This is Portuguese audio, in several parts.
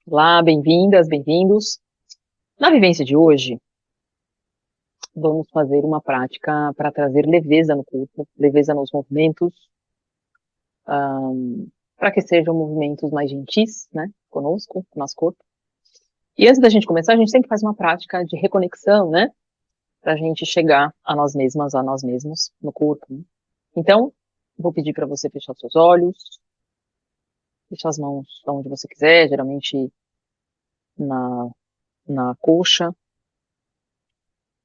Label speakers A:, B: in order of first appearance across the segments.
A: Olá, bem-vindas, bem-vindos. Na vivência de hoje, vamos fazer uma prática para trazer leveza no corpo, leveza nos movimentos, para que sejam movimentos mais gentis, né, conosco, com o nosso corpo. E antes da gente começar, a gente sempre faz uma prática de reconexão, né, para a gente chegar a nós mesmas, a nós mesmos no corpo. Né? Então, vou pedir para você fechar os seus olhos, deixar as mãos onde você quiser, geralmente na, na coxa.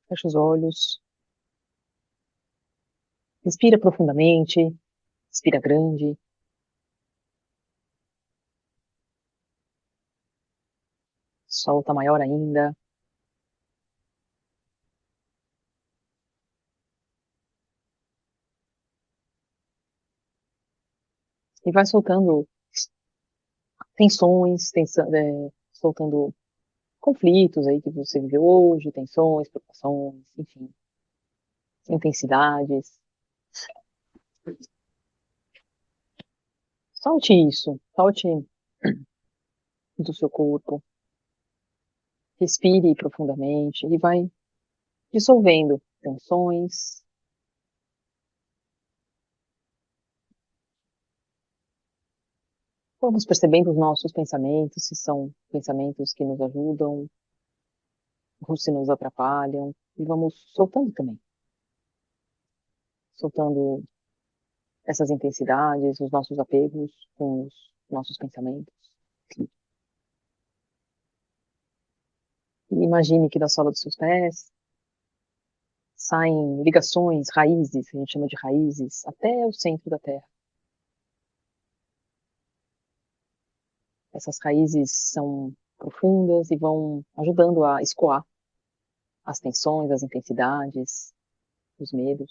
A: Fecha os olhos. Respira profundamente, respira grande. Solta maior ainda. E vai soltando tensões, soltando conflitos aí que você viveu hoje, tensões, preocupações, enfim, intensidades. Solte isso, solte do seu corpo. Respire profundamente e vai dissolvendo tensões. Vamos percebendo os nossos pensamentos, se são pensamentos que nos ajudam ou se nos atrapalham. E vamos soltando também. Soltando essas intensidades, os nossos apegos com os nossos pensamentos. E imagine que da sola dos seus pés saem ligações, raízes, a gente chama de raízes, até o centro da Terra. Essas raízes são profundas e vão ajudando a escoar as tensões, as intensidades, os medos.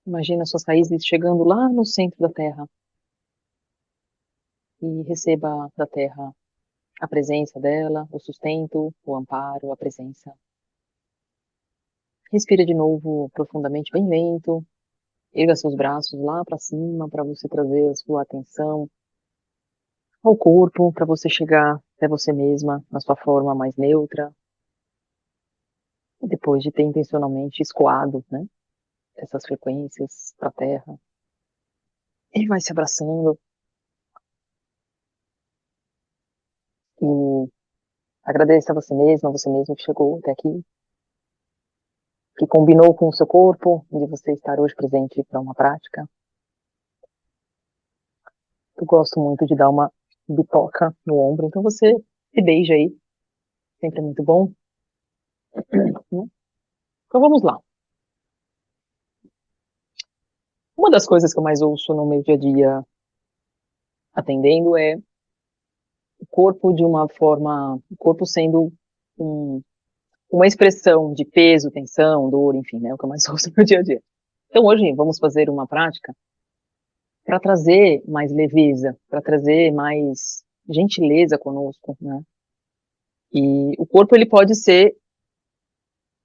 A: Imagina suas raízes chegando lá no centro da Terra e receba da Terra a presença dela, o sustento, o amparo, a presença. Respira de novo profundamente, bem lento. Erga seus braços lá para cima para você trazer a sua atenção ao corpo, para você chegar até você mesma na sua forma mais neutra. E depois de ter intencionalmente escoado, né, essas frequências para a Terra. E vai se abraçando e agradeça a você mesmo que chegou até aqui, que combinou com o seu corpo, de você estar hoje presente para uma prática. Eu gosto muito de dar uma bitoca no ombro, então você se beija aí, sempre é muito bom. Né? Então vamos lá. Uma das coisas que eu mais ouço no meu dia a dia atendendo é o corpo de uma forma, o corpo sendo um, uma expressão de peso, tensão, dor, enfim, né, o que eu mais ouço no meu dia a dia. Então hoje vamos fazer uma prática para trazer mais leveza, para trazer mais gentileza conosco, né? E o corpo ele pode ser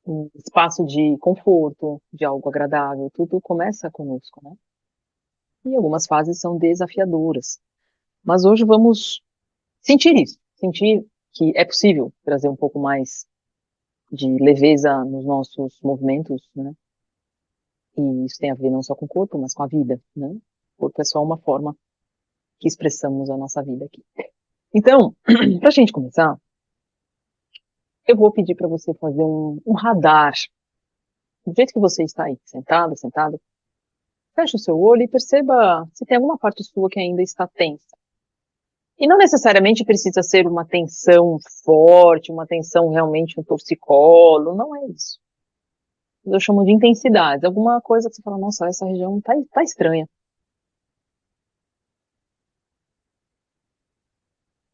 A: um espaço de conforto, de algo agradável, tudo começa conosco, né? E algumas fases são desafiadoras. Mas hoje vamos sentir isso, sentir que é possível trazer um pouco mais de leveza nos nossos movimentos, né? E isso tem a ver não só com o corpo, mas com a vida, né? O corpo é só uma forma que expressamos a nossa vida aqui. Então, para a gente começar, eu vou pedir para você fazer um radar. Do jeito que você está aí, sentado, sentado, feche o seu olho e perceba se tem alguma parte sua que ainda está tensa. E não necessariamente precisa ser uma tensão forte, uma tensão realmente um torcicolo, não é isso. Eu chamo de intensidade, alguma coisa que você fala, nossa, essa região tá estranha.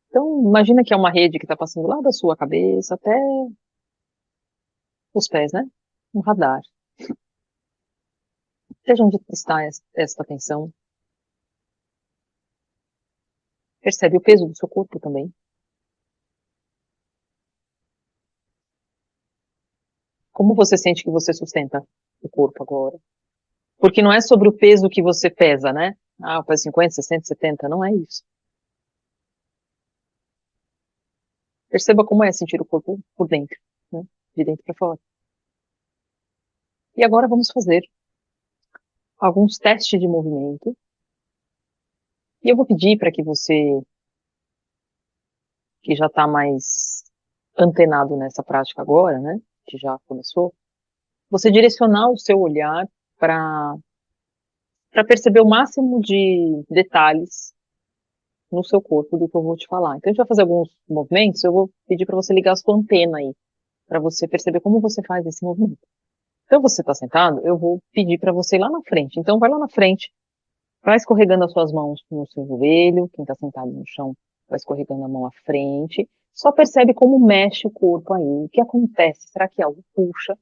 A: Então, imagina que é uma rede que está passando lá da sua cabeça até os pés, né? Um radar. Veja onde está esta tensão. Percebe o peso do seu corpo também. Como você sente que você sustenta o corpo agora? Porque não é sobre o peso que você pesa, né? Ah, faz 50, 60, 70, não é isso. Perceba como é sentir o corpo por dentro, né? De dentro para fora. E agora vamos fazer alguns testes de movimento. E eu vou pedir para que você, que já está mais antenado nessa prática agora, né? Que já começou, você direcionar o seu olhar para perceber o máximo de detalhes no seu corpo do que eu vou te falar. Então a gente vai fazer alguns movimentos, eu vou pedir para você ligar a sua antena aí, para você perceber como você faz esse movimento. Então você está sentado, eu vou pedir para você ir lá na frente. Então vai lá na frente, vai escorregando as suas mãos no seu joelho, quem está sentado no chão vai escorregando a mão à frente. Só percebe como mexe o corpo aí, o que acontece, será que algo puxa?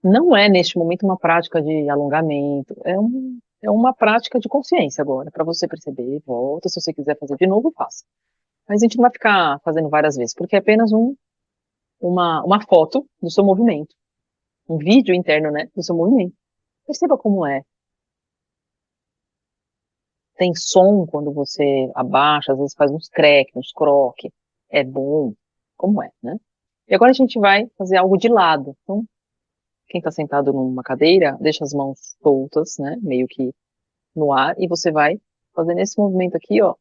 A: Não é neste momento uma prática de alongamento, é uma prática de consciência agora, para você perceber, volta, se você quiser fazer de novo, faça. Mas a gente não vai ficar fazendo várias vezes, porque é apenas uma foto do seu movimento, um vídeo interno, né, do seu movimento. Perceba como é. Tem som quando você abaixa, às vezes faz uns creque, uns croque. É bom. Como é, né? E agora a gente vai fazer algo de lado. Então, quem está sentado numa cadeira, deixa as mãos soltas, né? Meio que no ar, e você vai fazendo esse movimento aqui, ó.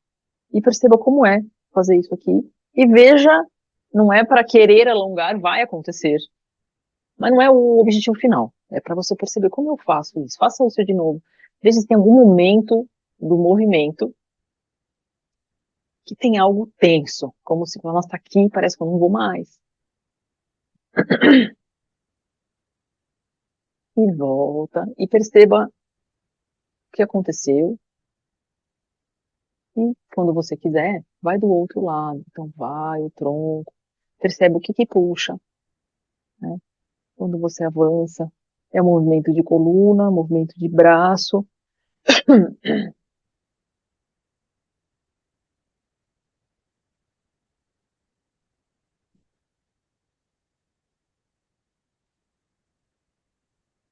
A: E perceba como é fazer isso aqui. E veja, não é para querer alongar, vai acontecer. Mas não é o objetivo final. É para você perceber como eu faço isso. Faça isso de novo. Veja se tem algum momento do movimento que tem algo tenso, como se, nossa, tá aqui, parece que eu não vou mais. E volta, e perceba o que aconteceu, e quando você quiser, vai do outro lado. Então, vai o tronco, percebe o que que puxa, né? Quando você avança, é um movimento de coluna, movimento de braço.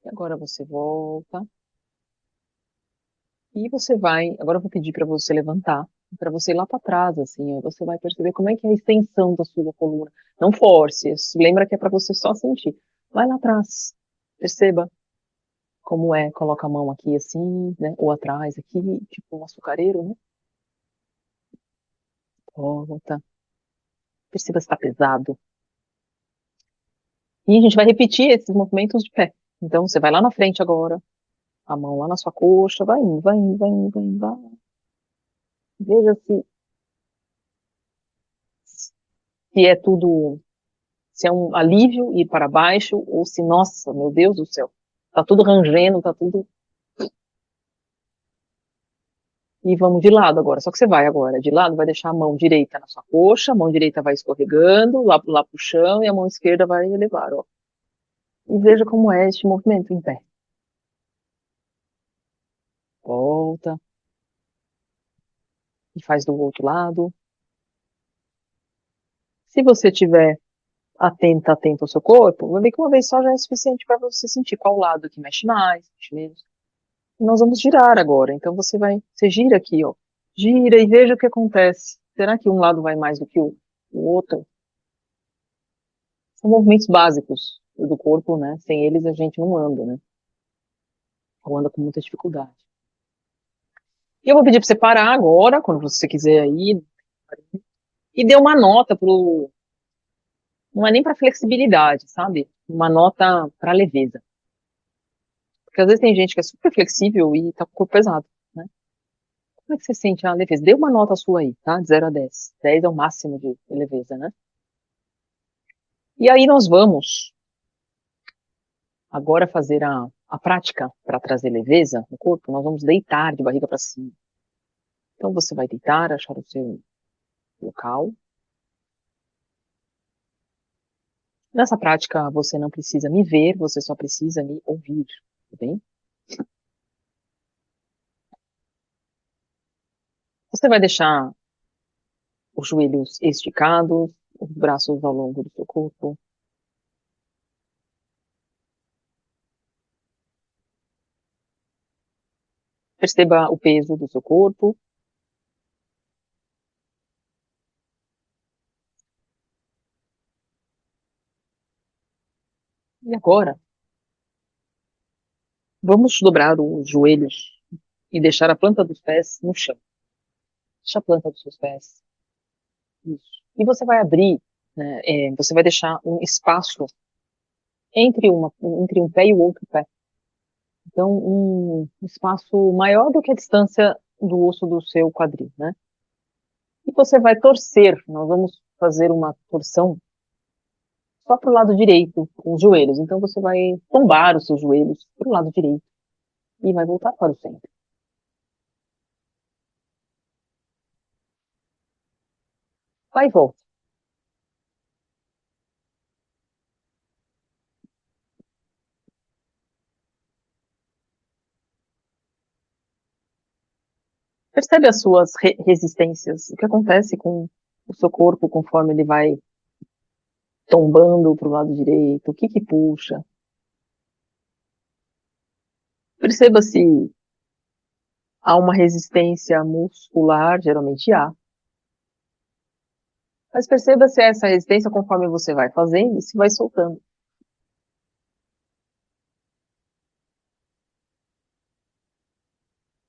A: E agora você volta, e você vai, agora eu vou pedir para você levantar, para você ir lá para trás, assim, ó, você vai perceber como é que é a extensão da sua coluna. Não force, lembra que é para você só sentir. Vai lá atrás, perceba como é, coloca a mão aqui assim, né, ou atrás aqui, tipo um açucareiro, né? Volta, perceba se está pesado. E a gente vai repetir esses movimentos de pé. Então você vai lá na frente agora, a mão lá na sua coxa, vai indo, vai indo, vai indo, vai indo, vai. Veja se é tudo, se é um alívio ir para baixo, ou se, nossa, meu Deus do céu, tá tudo rangendo, tá tudo. E vamos de lado agora. Só que você vai agora de lado, vai deixar a mão direita na sua coxa, a mão direita vai escorregando, lá pro chão, e a mão esquerda vai elevar, ó. E veja como é este movimento em pé. Volta, e faz do outro lado. Se você tiver atento ao seu corpo, vai ver que uma vez só já é suficiente para você sentir qual lado que mexe mais, mexe menos. E nós vamos girar agora. Então você gira aqui, ó. Gira e veja o que acontece. Será que um lado vai mais do que o outro? São movimentos básicos do corpo, né? Sem eles a gente não anda, né? Ou anda com muita dificuldade. E eu vou pedir para você parar agora, quando você quiser aí, e dê uma nota pro. Não é nem para flexibilidade, sabe? Uma nota para leveza. Porque às vezes tem gente que é super flexível e tá com o corpo pesado, né? Como é que você sente a leveza? Dê uma nota sua aí, tá? De 0 a 10. 10 é o máximo de leveza, né? E aí nós vamos agora fazer a prática para trazer leveza no corpo. Nós vamos deitar de barriga para cima. Então você vai deitar, achar o seu local. Nessa prática você não precisa me ver, você só precisa me ouvir, tá bem? Você vai deixar os joelhos esticados, os braços ao longo do seu corpo. Perceba o peso do seu corpo. E agora, vamos dobrar os joelhos e deixar a planta dos pés no chão. Deixa a planta dos seus pés. Isso. E você vai abrir, né, você vai deixar um espaço entre um pé e o outro pé. Então, um espaço maior do que a distância do osso do seu quadril, né? E você vai torcer, nós vamos fazer uma torção só para o lado direito, com os joelhos. Então, você vai tombar os seus joelhos para o lado direito e vai voltar para o centro. Vai e volta. Percebe as suas resistências, o que acontece com o seu corpo conforme ele vai tombando para o lado direito, o que que puxa. Perceba se há uma resistência muscular, geralmente há. Mas perceba se essa resistência, conforme você vai fazendo, se vai soltando.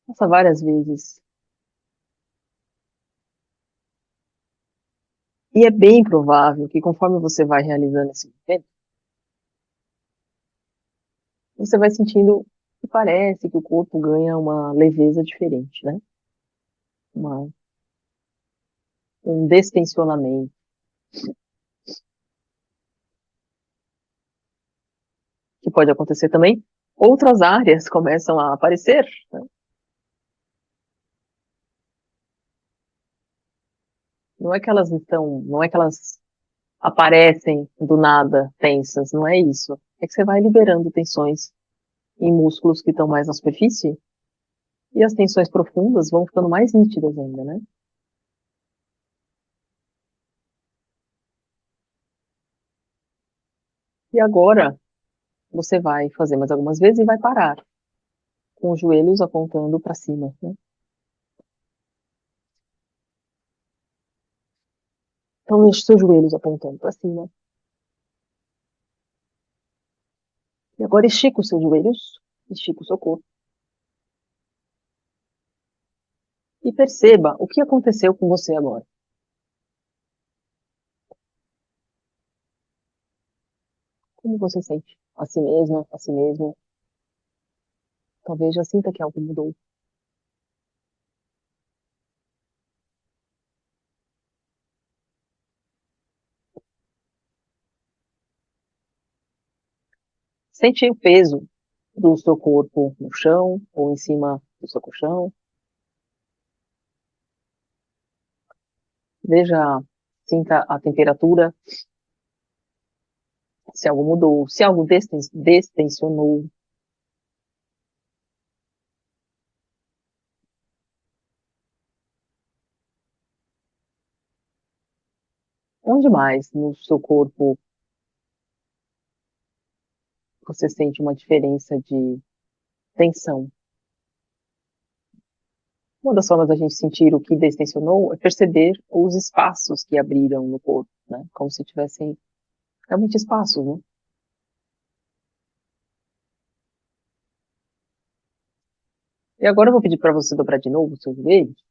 A: Faça várias vezes. E é bem provável que conforme você vai realizando esse movimento, você vai sentindo que parece que o corpo ganha uma leveza diferente, né? Uma, um destensionamento. Que pode acontecer também. Outras áreas começam a aparecer, né? Não é que elas aparecem do nada tensas, não é isso. É que você vai liberando tensões em músculos que estão mais na superfície e as tensões profundas vão ficando mais nítidas ainda, né? E agora você vai fazer mais algumas vezes e vai parar, com os joelhos apontando para cima, né? Então deixe seus joelhos apontando para cima. E agora estica os seus joelhos, estica o seu corpo. E perceba o que aconteceu com você agora. Como você sente? A si mesma, a si mesmo. Talvez já sinta que algo mudou. Sente o peso do seu corpo no chão ou em cima do seu colchão. Veja, sinta a temperatura, se algo mudou, se algo destensionou. Onde mais no seu corpo você sente uma diferença de tensão? Uma das formas da gente sentir o que destensionou é perceber os espaços que abriram no corpo, né? Como se tivessem realmente espaços, né? E agora eu vou pedir para você dobrar de novo os seus joelhos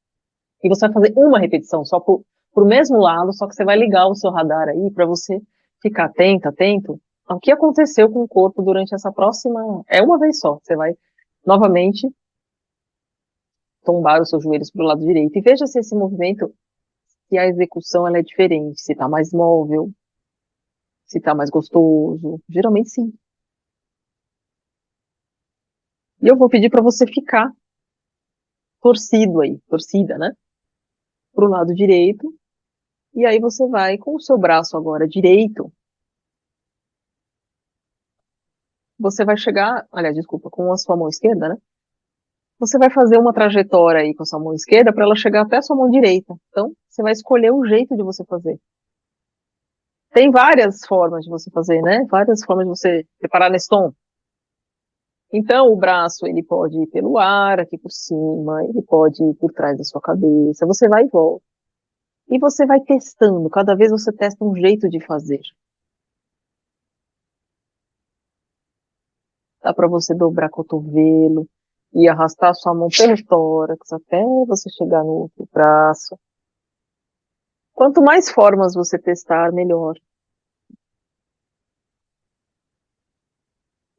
A: e você vai fazer uma repetição só pro mesmo lado, só que você vai ligar o seu radar aí para você ficar atento ao que aconteceu com o corpo durante essa próxima. É uma vez só. Você vai novamente tombar os seus joelhos para o lado direito e veja se esse movimento, se a execução ela é diferente, se está mais móvel, se está mais gostoso. Geralmente sim. E eu vou pedir para você ficar torcido aí, torcida, né? Para o lado direito. E aí você vai com o seu braço agora direito, você vai chegar, aliás, desculpa, com a sua mão esquerda, né? Você vai fazer uma trajetória aí com a sua mão esquerda para ela chegar até a sua mão direita. Então, você vai escolher o jeito de você fazer. Tem várias formas de você fazer, né? Várias formas de você preparar nesse tom. Então, o braço, ele pode ir pelo ar, aqui por cima, ele pode ir por trás da sua cabeça, você vai e volta. E você vai testando, cada vez você testa um jeito de fazer. Dá para você dobrar cotovelo e arrastar sua mão pelo tórax até você chegar no outro braço. Quanto mais formas você testar, melhor.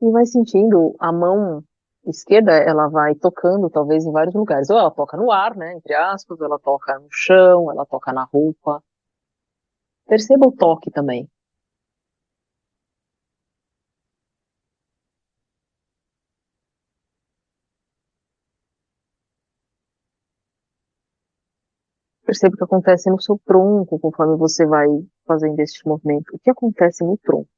A: E vai sentindo a mão esquerda, ela vai tocando talvez em vários lugares. Ou ela toca no ar, né, entre aspas, ou ela toca no chão, ela toca na roupa. Perceba o toque também. Perceba o que acontece no seu tronco conforme você vai fazendo este movimento. O que acontece no tronco?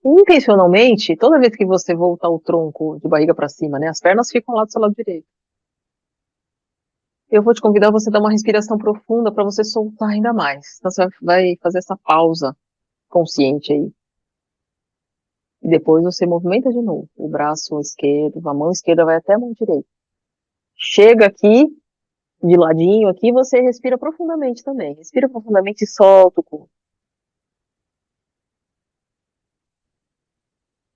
A: Intencionalmente, toda vez que você voltar o tronco de barriga para cima, né, as pernas ficam lá do seu lado direito. Eu vou te convidar a você a dar uma respiração profunda para você soltar ainda mais. Então você vai fazer essa pausa consciente aí. E depois você movimenta de novo. O braço esquerdo, a mão esquerda vai até a mão direita. Chega aqui, de ladinho aqui, você respira profundamente também. Respira profundamente e solta o corpo.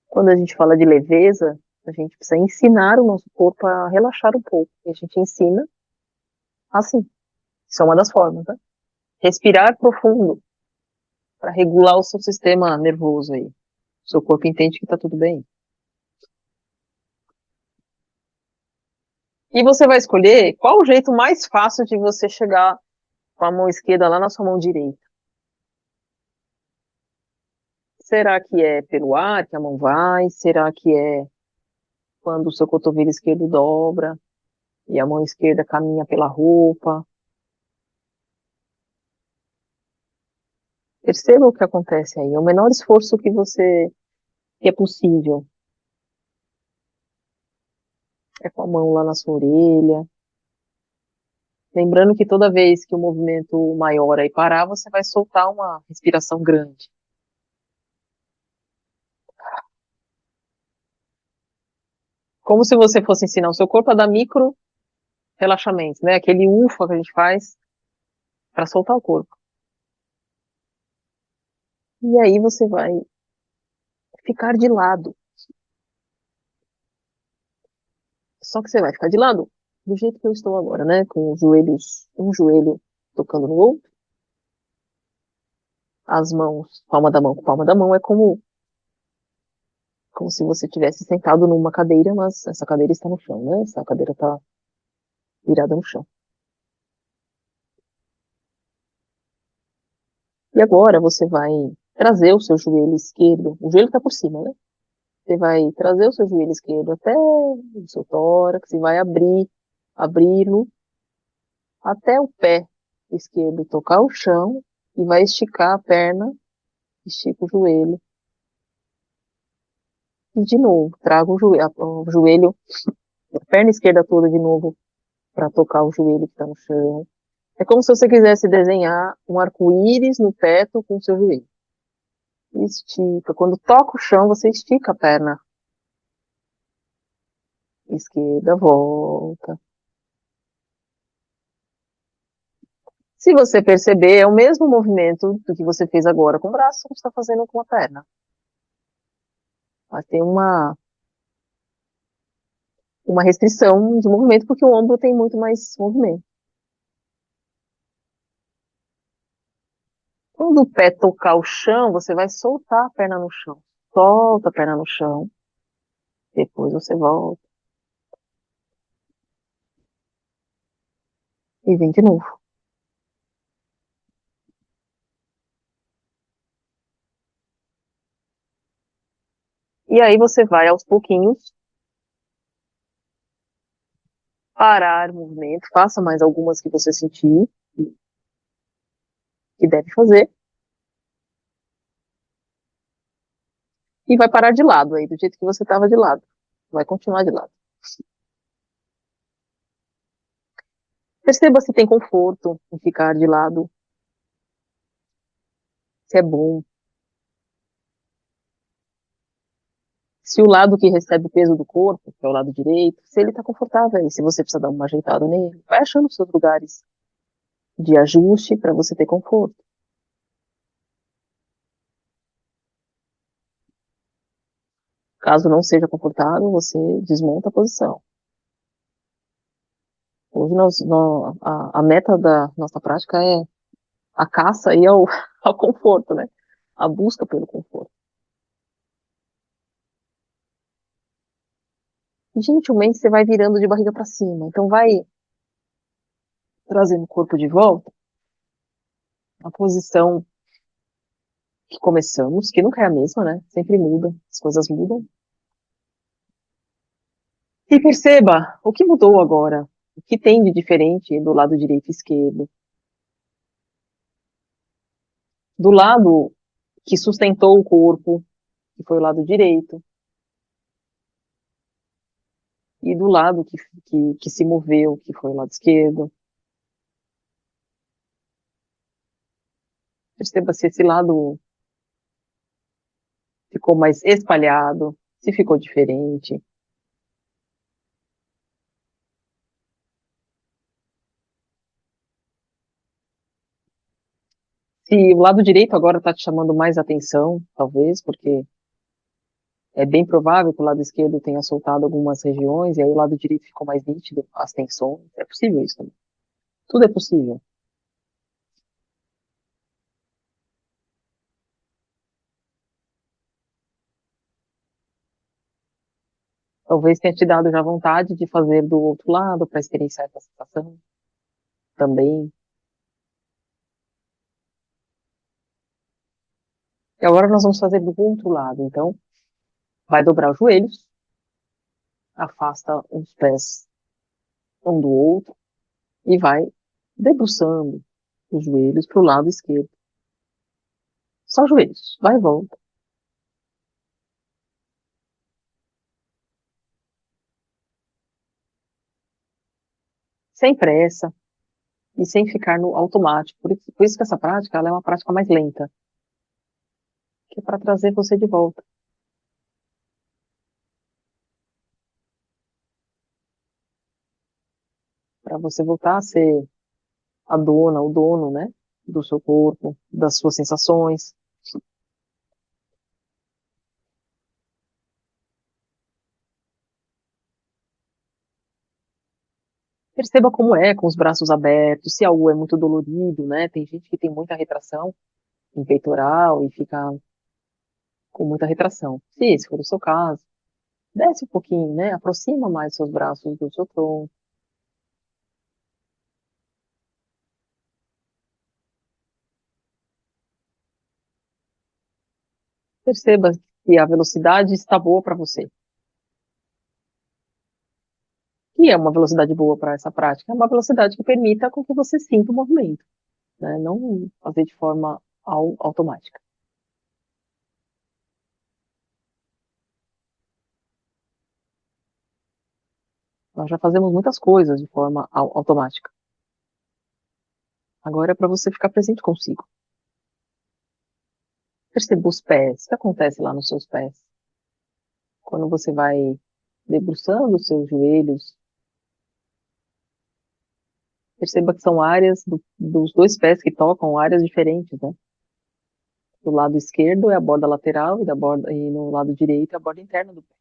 A: Quando a gente fala de leveza, a gente precisa ensinar o nosso corpo a relaxar um pouco. E a gente ensina assim. Isso é uma das formas, tá? Respirar profundo para regular o seu sistema nervoso aí. O seu corpo entende que tá tudo bem. E você vai escolher qual o jeito mais fácil de você chegar com a mão esquerda lá na sua mão direita. Será que é pelo ar que a mão vai? Será que é quando o seu cotovelo esquerdo dobra e a mão esquerda caminha pela roupa? Perceba o que acontece aí. É o menor esforço que é possível. É com a mão lá na sua orelha. Lembrando que toda vez que o movimento maior aí parar, você vai soltar uma respiração grande. Como se você fosse ensinar o seu corpo a dar micro relaxamentos, né? Aquele ufa que a gente faz para soltar o corpo. E aí você vai ficar de lado. Só que você vai ficar de lado do jeito que eu estou agora, né? Com os joelhos, um joelho tocando no outro, as mãos, palma da mão com palma da mão, é como se você tivesse sentado numa cadeira, mas essa cadeira está no chão, né? Essa cadeira está virada no chão. E agora você vai trazer o seu joelho esquerdo, o joelho está por cima, né? Você vai trazer o seu joelho esquerdo até o seu tórax e vai abri-lo até o pé esquerdo tocar o chão e vai esticar a perna, estica o joelho. E de novo, traga o joelho, a perna esquerda toda de novo para tocar o joelho que está no chão. É como se você quisesse desenhar um arco-íris no teto com o seu joelho. Estica. Quando toca o chão, você estica a perna esquerda, volta. Se você perceber, é o mesmo movimento do que você fez agora com o braço, que você está fazendo com a perna. Mas tem uma restrição de movimento, porque o ombro tem muito mais movimento. Quando o pé tocar o chão, você vai soltar a perna no chão. Solta a perna no chão. Depois você volta e vem de novo. E aí você vai aos pouquinhos parar o movimento. Faça mais algumas que você sentir que deve fazer. E vai parar de lado aí, do jeito que você estava de lado. Vai continuar de lado. Perceba se tem conforto em ficar de lado. se é bom, se o lado que recebe o peso do corpo, que é o lado direito, se ele está confortável aí, se você precisa dar uma ajeitada nele, vai achando os seus lugares de ajuste para você ter conforto. Caso não seja confortável, você desmonta a posição. Hoje a meta da nossa prática é a caça e ao, ao conforto, né? A busca pelo conforto. E gentilmente você vai virando de barriga para cima. Então vai trazendo o corpo de volta à posição que começamos, que nunca é a mesma, né? Sempre muda, as coisas mudam. E perceba o que mudou agora, o que tem de diferente do lado direito e esquerdo. Do lado que sustentou o corpo, que foi o lado direito, e do lado que se moveu, que foi o lado esquerdo. Perceba se esse lado ficou mais espalhado, se ficou diferente. Se o lado direito agora está te chamando mais atenção, talvez, porque é bem provável que o lado esquerdo tenha soltado algumas regiões, e aí o lado direito ficou mais nítido, as tensões. É possível isso também. Tudo é possível. Talvez tenha te dado já vontade de fazer do outro lado para experienciar essa sensação também. E agora nós vamos fazer do outro lado. Então, vai dobrar os joelhos, afasta os pés um do outro e vai debruçando os joelhos para o lado esquerdo. Só joelhos. Vai e volta. Sem pressa e sem ficar no automático. Por isso que essa prática ela é uma prática mais lenta, que é para trazer você de volta. Para você voltar a ser a dona, o dono, né? Do seu corpo, das suas sensações. Perceba como é com os braços abertos, se algo é muito dolorido, né? Tem gente que tem muita retração em peitoral e fica com muita retração. Se esse for o seu caso, desce um pouquinho, né? Aproxima mais seus braços do seu tronco. Perceba que a velocidade está boa para você. E é uma velocidade boa para essa prática. É uma velocidade que permita com que você sinta o movimento, né? Não fazer de forma automática. Nós já fazemos muitas coisas de forma automática. Agora é para você ficar presente consigo. Perceba os pés. O que acontece lá nos seus pés? Quando você vai debruçando os seus joelhos, perceba que são áreas dos dois pés que tocam áreas diferentes, né? Do lado esquerdo é a borda lateral e no lado direito é a borda interna do pé.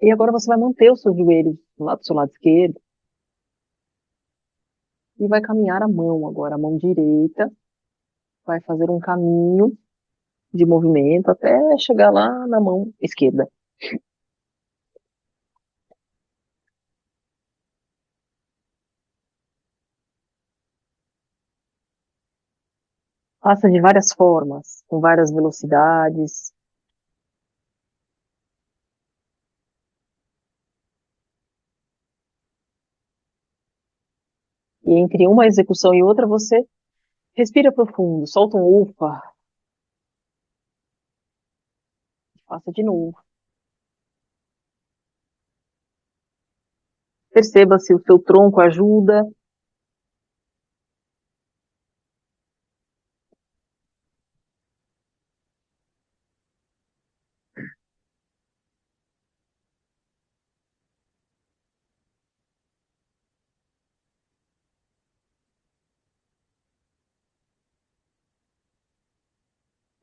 A: E agora você vai manter os seus joelhos do seu lado esquerdo e vai caminhar a mão agora, a mão direita vai fazer um caminho de movimento até chegar lá na mão esquerda. Faça de várias formas, com várias velocidades. E entre uma execução e outra, você respira profundo, solta um ufa, faça de novo. Perceba se o seu tronco ajuda,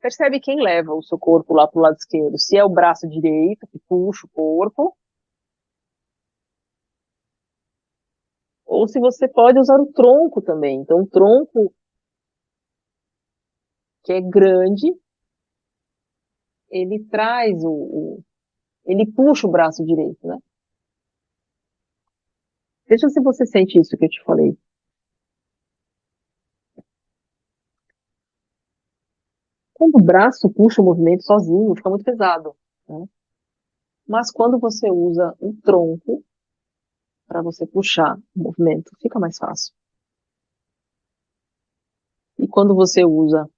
A: Percebe quem leva o seu corpo lá para o lado esquerdo. Se é o braço direito que puxa o corpo, ou se você pode usar o tronco também. Então, o tronco, que é grande, ele traz ele puxa o braço direito, né? Veja se você sente isso que eu te falei. Quando o braço puxa o movimento sozinho, fica muito pesado, né? Mas quando você usa o tronco para você puxar o movimento, fica mais fácil. E quando você usa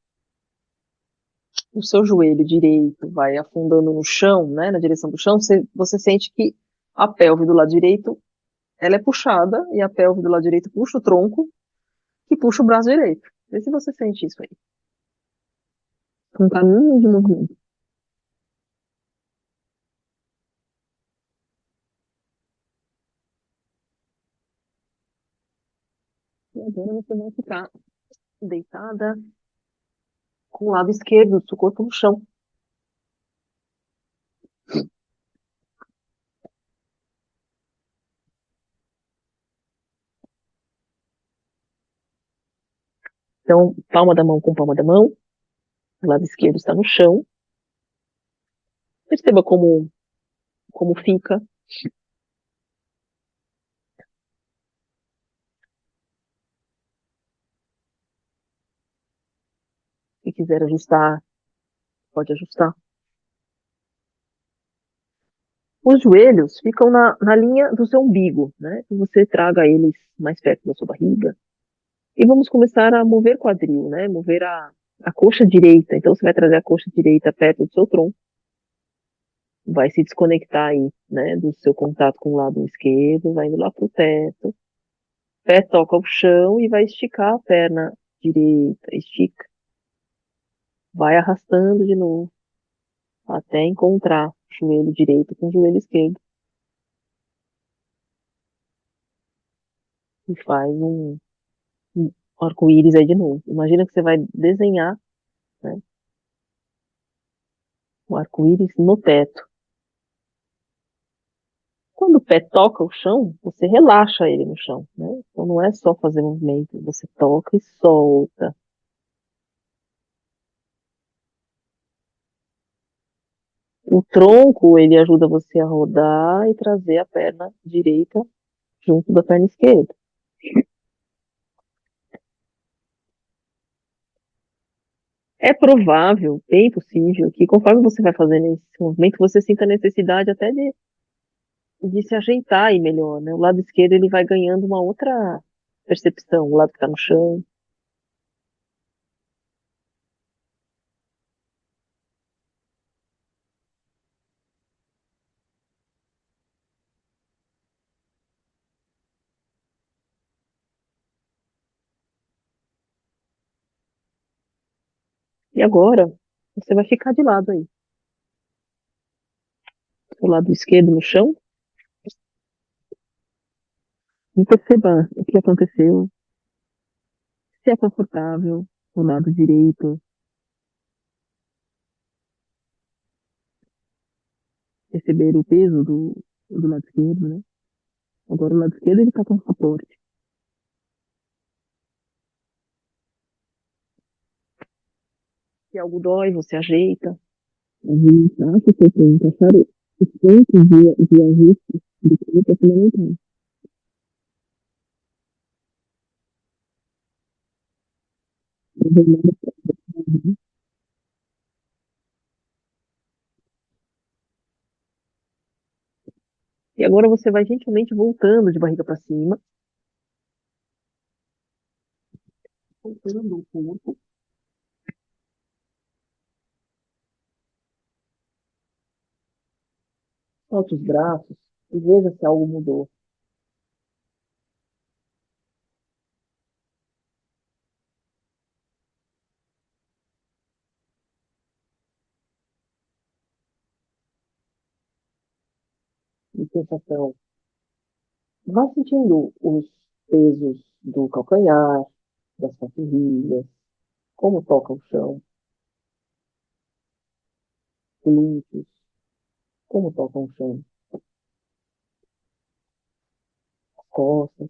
A: o seu joelho direito, vai afundando no chão, né, na direção do chão, você sente que a pelve do lado direito, ela é puxada, e a pelve do lado direito puxa o tronco, que puxa o braço direito. Vê se você sente isso aí. Um caminho de movimento. E agora você vai ficar deitada com o lado esquerdo do seu corpo no chão. Então, palma da mão com palma da mão, o lado esquerdo está no chão. Perceba como fica. Se quiser ajustar, pode ajustar. Os joelhos ficam na linha do seu umbigo, né? Que você traga eles mais perto da sua barriga. E vamos começar a mover quadril, né? Mover a coxa direita. Então, você vai trazer a coxa direita perto do seu tronco. Vai se desconectar aí, né? Do seu contato com o lado esquerdo. Vai indo lá pro teto. Pé toca o chão e vai esticar a perna direita. Estica. Vai arrastando de novo. Até encontrar o joelho direito com o joelho esquerdo. E faz um arco-íris aí de novo. Imagina que você vai desenhar, né, o arco-íris no teto. Quando o pé toca o chão, você relaxa ele no chão, né? Então não é só fazer movimento, você toca e solta. O tronco, ele ajuda você a rodar e trazer a perna direita junto da perna esquerda. É provável, bem possível, que conforme você vai fazendo esse movimento, você sinta a necessidade até de se ajeitar aí melhor, né? O lado esquerdo, ele vai ganhando uma outra percepção, o lado que está no chão. E agora, você vai ficar de lado aí. O lado esquerdo no chão. E perceba o que aconteceu. Se é confortável, o lado direito. Perceber o peso do lado esquerdo, né? Agora o lado esquerdo ele tá com suporte. Se algo dói, você ajeita. Ajeita, acha que você encaixar os pontos de ajuste do corpo é fundamental. E agora você vai gentilmente voltando de barriga para cima, voltando o corpo, solta os braços e veja se algo mudou. De sensação. Vá sentindo os pesos do calcanhar, das panturrilhas, como toca o chão. glúteos, como tocam o chão, as costas,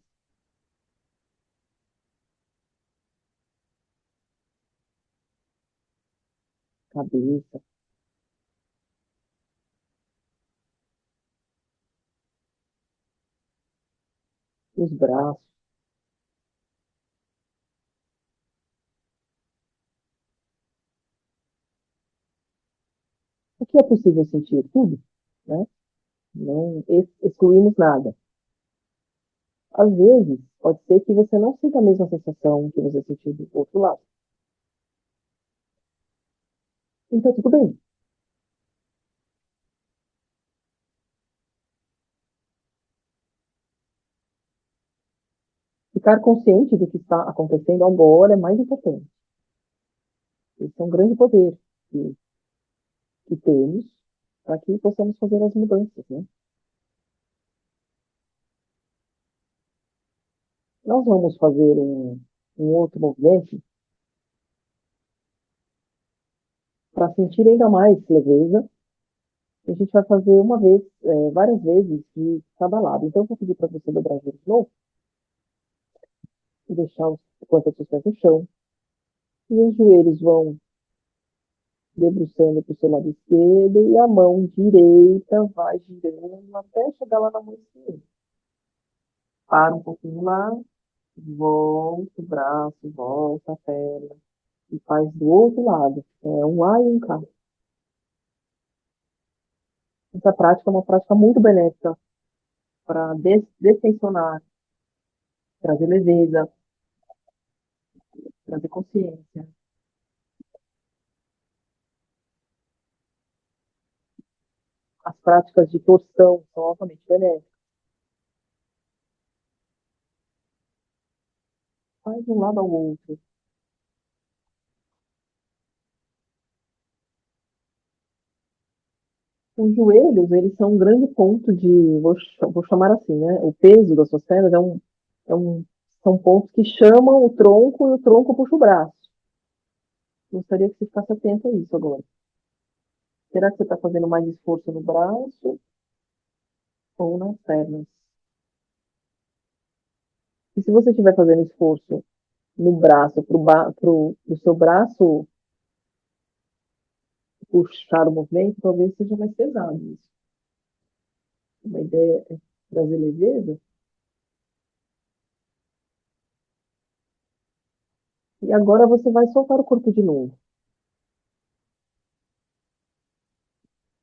A: cabeça, os braços. O que é possível sentir? Tudo, né? Não excluímos nada. Às vezes, pode ser que você não sinta a mesma sensação que você sentiu do outro lado. Então, tudo bem. Ficar consciente do que está acontecendo agora é mais importante. Esse é um grande poder que, que temos para que possamos fazer as mudanças, né? Nós vamos fazer um outro movimento para sentir ainda mais leveza. A gente vai fazer uma vez, várias vezes de cada lado. Então, eu vou pedir para você dobrar os joelhos de novo e deixar os quanto os pés no chão. E os joelhos vão debruçando para o seu lado esquerdo e a mão direita vai girando até chegar lá na mão esquerda. Para um pouquinho lá, volta o braço, volta a perna e faz do outro lado. É um A e um K. Essa prática é uma prática muito benéfica para destensionar, trazer leveza, trazer consciência. As práticas de torção são altamente benéficas. Faz de um lado ao outro. Os joelhos, eles são um grande ponto de, vou chamar assim, né? O peso das suas pernas é um, são pontos que chamam o tronco e o tronco puxa o braço. Gostaria que você ficasse atento a isso agora. Será que você está fazendo mais esforço no braço ou nas pernas? E se você estiver fazendo esforço no braço, pro seu braço puxar o movimento, talvez seja mais pesado isso. Uma ideia é trazer leveza. E agora você vai soltar o corpo de novo.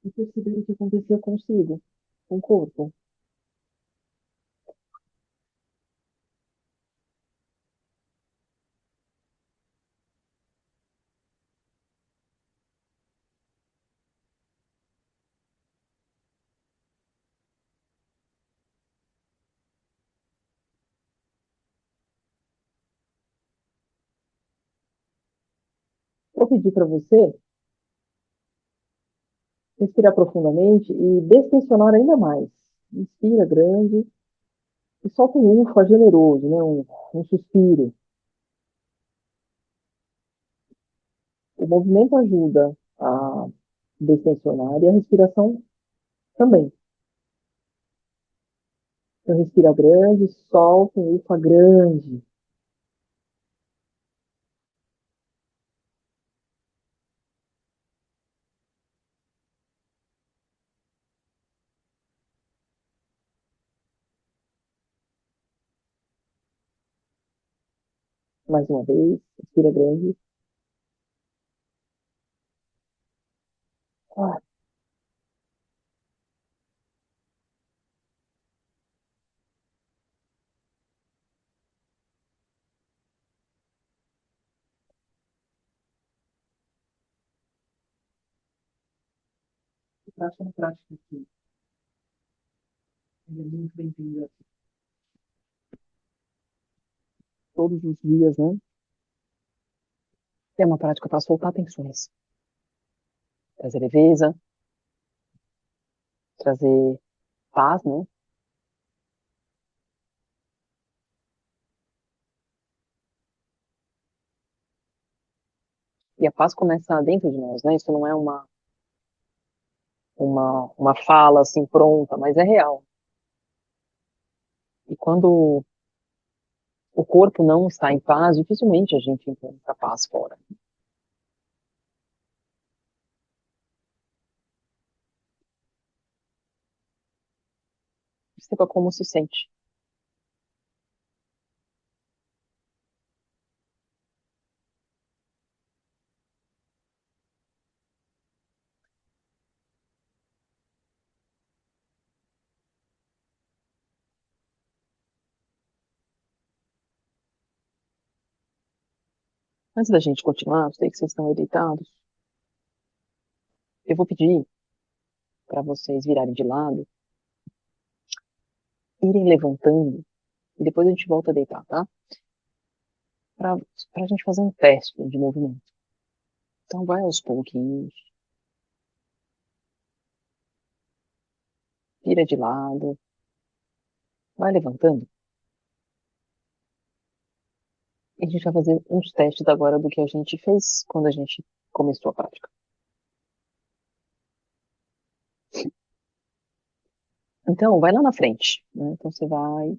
A: E perceber o que aconteceu consigo, com o corpo. Vou pedir para você respirar profundamente e destensionar ainda mais. Inspira grande e solta um ufa generoso, né? Um suspiro. O movimento ajuda a destensionar e a respiração também. Então, respira grande, solta um ufa grande. Mais uma vez, respira grande. Ah, prática é uma prática que é muito bem-vinda todos os dias, né? É uma prática para soltar tensões, trazer leveza, trazer paz, né? E a paz começa dentro de nós, né? Isso não é uma uma fala assim pronta, mas é real. E quando o corpo não está em paz, dificilmente a gente encontra paz fora. Perceba como se sente. Antes da gente continuar, eu sei que vocês estão aí deitados, eu vou pedir para vocês virarem de lado, irem levantando, e depois a gente volta a deitar, tá? Para a gente fazer um teste de movimento. Então vai aos pouquinhos, vira de lado, vai levantando. E a gente vai fazer uns testes agora do que a gente fez quando a gente começou a prática. Então, vai lá na frente, né? Então você vai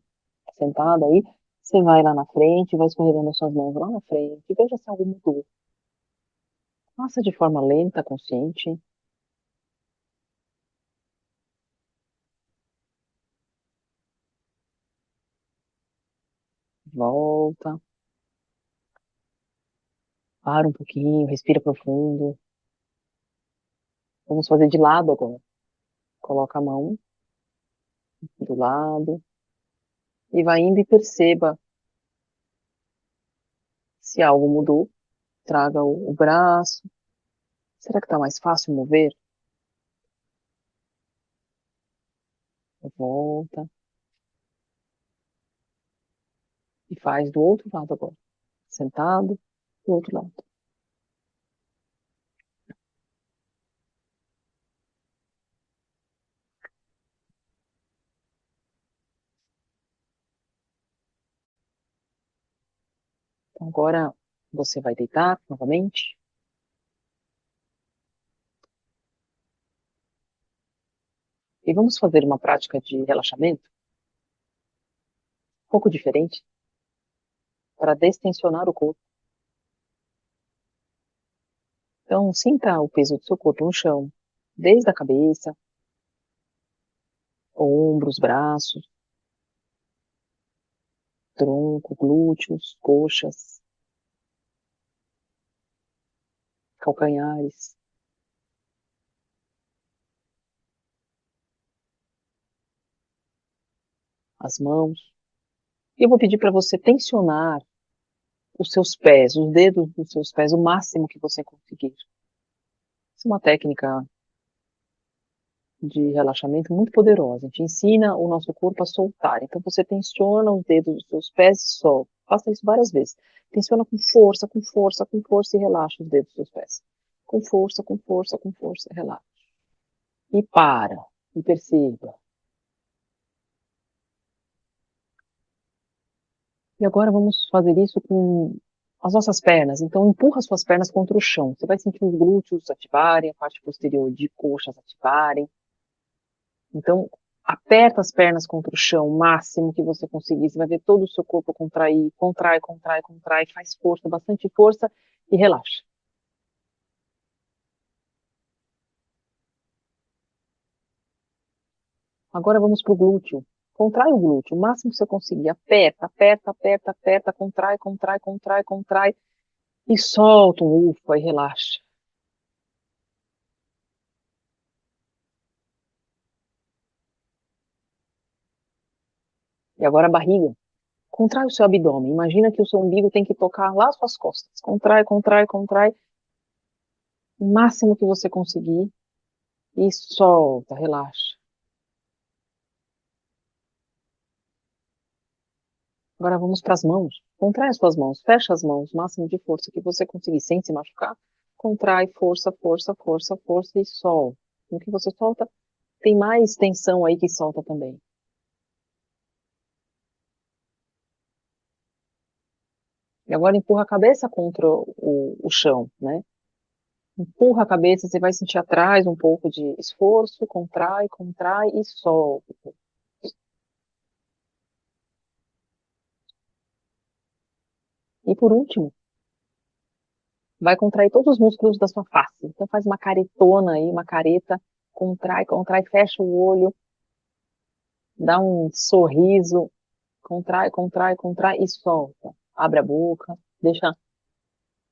A: sentado aí, você vai lá na frente, vai escorregando as suas mãos lá na frente, veja se algo mudou. Faça de forma lenta, consciente, volta, para um pouquinho, respira profundo. Vamos fazer de lado agora. Coloca a mão do lado e vai indo e perceba se algo mudou. Traga o braço. Será que está mais fácil mover? Volta e faz do outro lado agora. Sentado, do outro lado. Então agora você vai deitar novamente e vamos fazer uma prática de relaxamento um pouco diferente para destensionar o corpo. Então sinta o peso do seu corpo no chão, desde a cabeça, ombros, braços, tronco, glúteos, coxas, calcanhares, as mãos. E eu vou pedir para você tensionar os seus pés, os dedos dos seus pés, o máximo que você conseguir. Isso é uma técnica de relaxamento muito poderosa. A gente ensina o nosso corpo a soltar. Então você tensiona os dedos dos seus pés e solta. Faça isso várias vezes. Tensiona com força, com força, com força e relaxa os dedos dos seus pés. Com força, com força, com força, relaxa. E para. E perceba. E agora vamos fazer isso com as nossas pernas. Então, empurra as suas pernas contra o chão. Você vai sentir os glúteos ativarem, a parte posterior de coxas ativarem. Então, aperta as pernas contra o chão, o máximo que você conseguir. Você vai ver todo o seu corpo contrair. Contrai, contrai, contrai. Faz força, bastante força e relaxa. Agora vamos para o glúteo. Contrai o glúteo, o máximo que você conseguir. Aperta, aperta, aperta, aperta. Contrai, contrai, contrai, contrai. E solta um ufa e relaxa. E agora a barriga. Contrai o seu abdômen. Imagina que o seu umbigo tem que tocar lá as suas costas. Contrai, contrai, contrai. O máximo que você conseguir. E solta, relaxa. Agora vamos para as mãos. Contrai as suas mãos. Fecha as mãos. O máximo de força que você conseguir, sem se machucar. Contrai, força, força, força, força e solta. No que você solta, tem mais tensão aí que solta também. E agora empurra a cabeça contra o chão, né? Empurra a cabeça, você vai sentir atrás um pouco de esforço, contrai, contrai e solta. E por último, vai contrair todos os músculos da sua face. Então faz uma caretona aí, uma careta, contrai, contrai, fecha o olho, dá um sorriso, contrai, contrai, contrai e solta. Abre a boca, deixa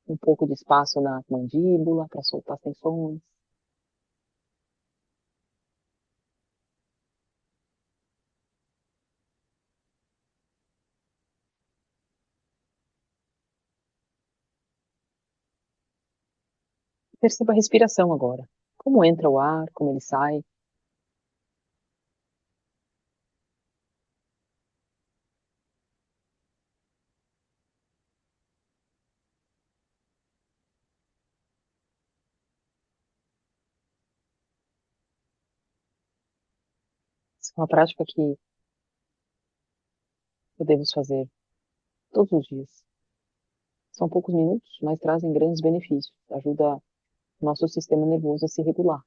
A: um pouco de espaço na mandíbula para soltar as tensões. Perceba a respiração agora. Como entra o ar, como ele sai. Isso é uma prática que podemos fazer todos os dias. São poucos minutos, mas trazem grandes benefícios. Ajuda o nosso sistema nervoso a se regular,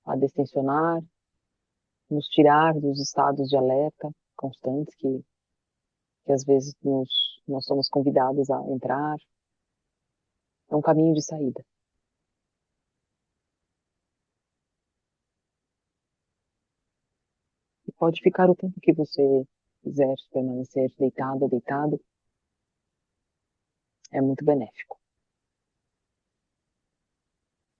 A: a destensionar, nos tirar dos estados de alerta constantes que às vezes nós somos convidados a entrar. É um caminho de saída. E pode ficar o tempo que você quiser permanecer deitado, deitado. É muito benéfico.